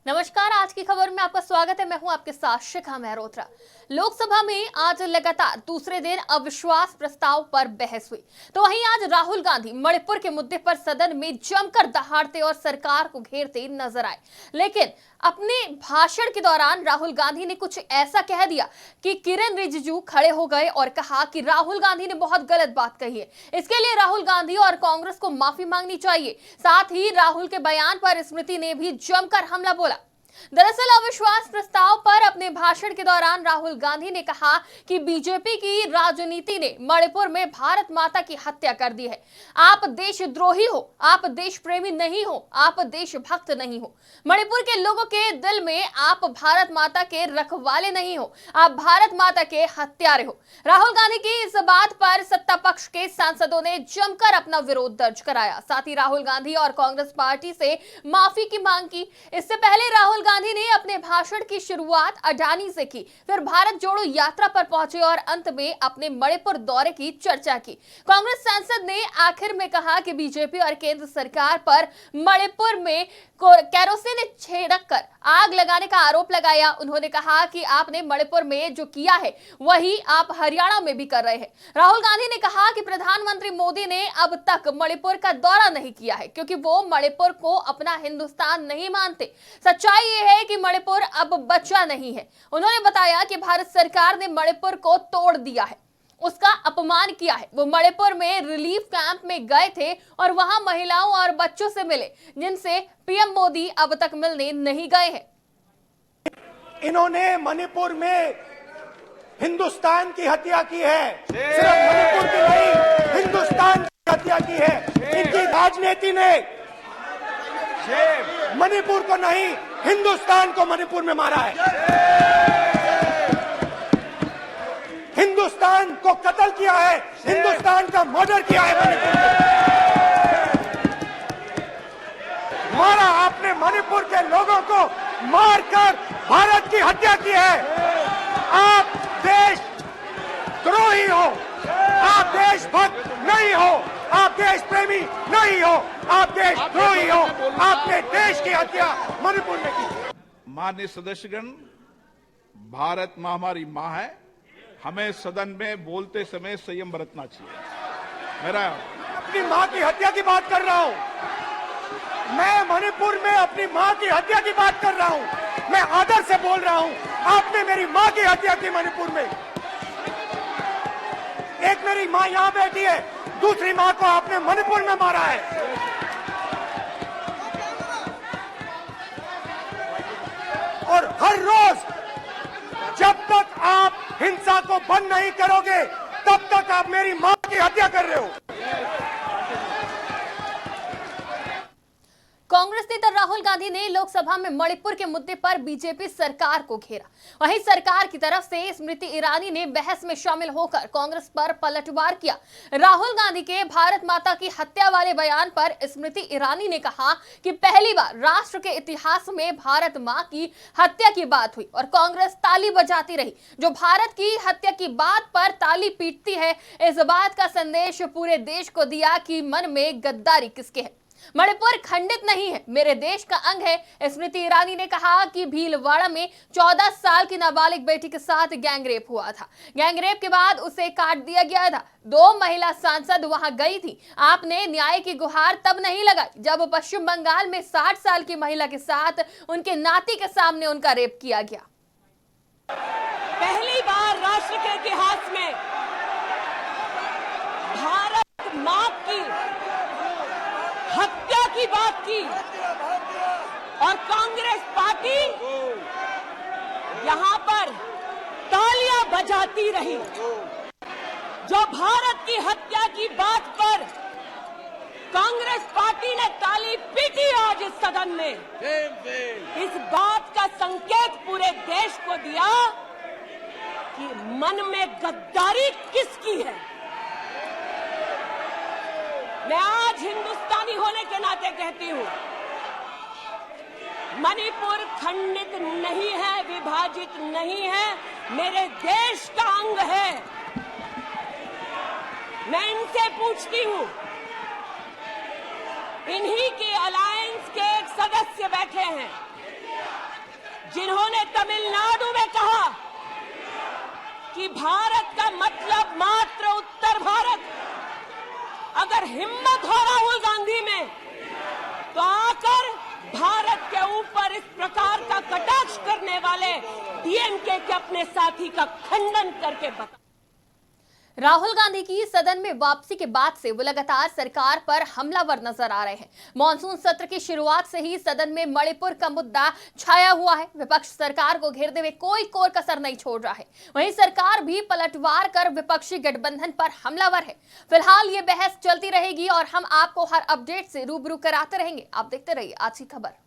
नमस्कार, आज की खबर में आपका स्वागत है। मैं हूं आपके साथ शिखा मेहरोत्रा। लोकसभा में आज लगातार दूसरे दिन अविश्वास प्रस्ताव पर बहस हुई, तो वहीं आज राहुल गांधी मणिपुर के मुद्दे पर सदन में जमकर दहाड़ते और सरकार को घेरते नजर आए। लेकिन अपने भाषण के दौरान राहुल गांधी ने कुछ ऐसा कह दिया कि किरण रिजिजू खड़े हो गए और कहा कि राहुल गांधी ने बहुत गलत बात कही है। इसके लिए राहुल गांधी और कांग्रेस को माफी मांगनी चाहिए। साथ ही राहुल के बयान पर स्मृति ने भी जमकर हमला बोला। दरअसल अविश्वास प्रस्ताव पर अपने भाषण के दौरान राहुल गांधी ने कहा कि बीजेपी की राजनीति ने मणिपुर में भारत माता की हत्या कर दी है। आप देशद्रोही हो, आप देश प्रेमी नहीं हो, आप देशभक्त नहीं हो। मणिपुर के लोगों के दिल में आप भारत माता के रखवाले नहीं हो, आप भारत माता के हत्यारे हो। राहुल गांधी की इस बात पर सत्ता पक्ष के सांसदों ने जमकर अपना विरोध दर्ज कराया। साथ ही राहुल गांधी और कांग्रेस पार्टी से माफी की मांग की। इससे पहले राहुल गांधी ने अपने भाषण की शुरुआत अडानी से की, फिर भारत जोड़ो यात्रा पर पहुंचे और अंत में अपने मणिपुर दौरे की चर्चा की। कांग्रेस सांसद ने आखिर में कहा कि बीजेपी और केंद्र सरकार पर मणिपुर में केरोसिन छिड़ककर आग लगाने का आरोप लगाया। उन्होंने कहा कि आपने मणिपुर में जो किया है वही आप हरियाणा में भी कर रहे हैं। राहुल गांधी ने कहा कि प्रधानमंत्री मोदी ने अब तक मणिपुर का दौरा नहीं किया है क्योंकि वो मणिपुर को अपना हिंदुस्तान नहीं मानते। सच्चाई ये है कि मणिपुर अब बचा नहीं है। उन्होंने बताया कि भारत सरकार ने मणिपुर को तोड़ दिया है, उसका अपमान किया है। वो मणिपुर में रिलीफ कैंप में गए थे और वहां महिलाओं और बच्चों से मिले जिनसे पीएम मोदी अब तक मिलने नहीं गए हैं। इन्होंने मणिपुर में हिंदुस्तान की हत्या की है, सिर्फ मणिपुर की नहीं, हिंदुस्तान की हत्या की है। इनकी राजनीति ने मणिपुर को नहीं, हिंदुस्तान को मणिपुर में मारा है। हिंदुस्तान को कत्ल किया है, हिंदुस्तान का मर्डर किया है मणिपुर में। मारा आपने मणिपुर के लोगों को, मारकर भारत की हत्या की है। आप देशद्रोही हो, आप देशभक्त नहीं हो, आप देश प्रेमी नहीं हो, आप देशद्रोही हो। आपने देश की हत्या मणिपुर में की। माननीय सदस्यगण, भारत मां हमारी मां है। हमें सदन में बोलते समय संयम बरतना चाहिए। मेरा अपनी मां की हत्या की बात कर रहा हूं। मैं मणिपुर में अपनी मां की हत्या की बात कर रहा हूं। मैं आदर से बोल रहा हूं। आपने मेरी मां की हत्या की मणिपुर में। एक मेरी मां यहां बैठी है, दूसरी मां को आपने मणिपुर में मारा है। और हर रोज जब तक आप हिंसा को बंद नहीं करोगे तब तक आप मेरी मां की हत्या कर रहे हो। कांग्रेस नेता राहुल गांधी ने लोकसभा में मणिपुर के मुद्दे पर बीजेपी सरकार को घेरा। वहीं सरकार की तरफ से स्मृति ईरानी ने बहस में शामिल होकर कांग्रेस पर पलटवार किया। राहुल गांधी के भारत माता की हत्या वाले बयान पर स्मृति ईरानी ने कहा कि पहली बार राष्ट्र के इतिहास में भारत मां की हत्या की बात हुई और कांग्रेस ताली बजाती रही। जो भारत की हत्या की बात पर ताली पीटती है, इस बात का संदेश पूरे देश को दिया कि मन में गद्दारी किसके है। मणिपुर खंडित नहीं है, मेरे देश का अंग है। स्मृति ईरानी ने कहा कि भीलवाड़ा में 14 साल की नाबालिग बेटी के साथ गैंगरेप हुआ था। गैंगरेप के बाद उसे काट दिया गया था। 2 महिला सांसद वहां गई थी। आपने न्याय की गुहार तब नहीं लगाई जब पश्चिम बंगाल में 60 साल की महिला के साथ उनके नाती के सामने उनका रेप किया गया। पहली बार राष्ट्र के इतिहास में भारत मां की हत्या की बात की और कांग्रेस पार्टी यहां पर तालियां बजाती रही। जो भारत की हत्या की बात पर कांग्रेस पार्टी ने ताली पीटी आज इस सदन में, इस बात का संकेत पूरे देश को दिया कि मन में गद्दारी किसकी है। मैं आज हिंदुस्तानी होने के नाते कहती हूं, मणिपुर खंडित नहीं है, विभाजित नहीं है, मेरे देश का अंग है। मैं इनसे पूछती हूं, इन्हीं के अलायंस के एक सदस्य बैठे हैं, तमिलनाडु में कहा कि भारत का मतलब मात्र उत्तर भारत। अगर हिम्मत हो राहुल गांधी में तो आकर भारत के ऊपर इस प्रकार का कटाक्ष करने वाले डीएमके के अपने साथी का खंडन करके बता। राहुल गांधी की सदन में वापसी के बाद से वो लगातार सरकार पर हमलावर नजर आ रहे हैं। मॉनसून सत्र की शुरुआत से ही सदन में मणिपुर का मुद्दा छाया हुआ है। विपक्ष सरकार को घेरने में कोई कोर कसर नहीं छोड़ रहा है। वहीं सरकार भी पलटवार कर विपक्षी गठबंधन पर हमलावर है। फिलहाल ये बहस चलती रहेगी और हम आपको हर अपडेट से रूबरू कराते रहेंगे। आप देखते रहिए आज की खबर।